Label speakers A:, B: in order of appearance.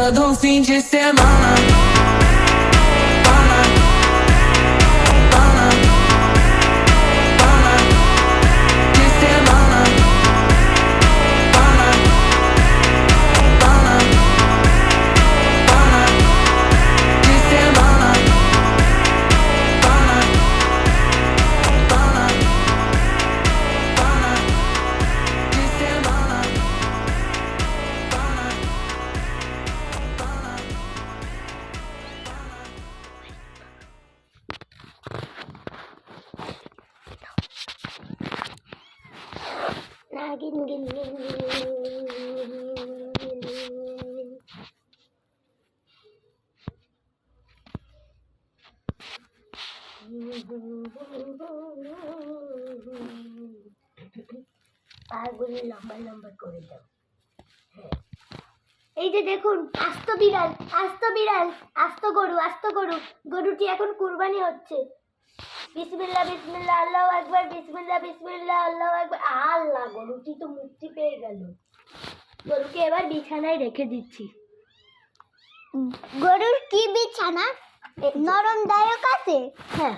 A: todo fim de semana.
B: পাগুলো লম্বা লম্বা করে দাও। এই যে দেখুন, আস্ত বিড়াল, আস্ত গরু, গরুটি এখন কুরবানি হচ্ছে। বিসমিল্লাহ বিসমিল্লাহ আল্লাহু আকবার, বিসমিল্লাহ বিসমিল্লাহ আল্লাহু আকবার। আল্লাহ, গরুটি তো মুক্তি পেয়ে গেল। গরুকে এবার বিছানায় রেখে দিচ্ছি। গরুর কি বিছানা? নরমদায়ক আছে? হ্যাঁ।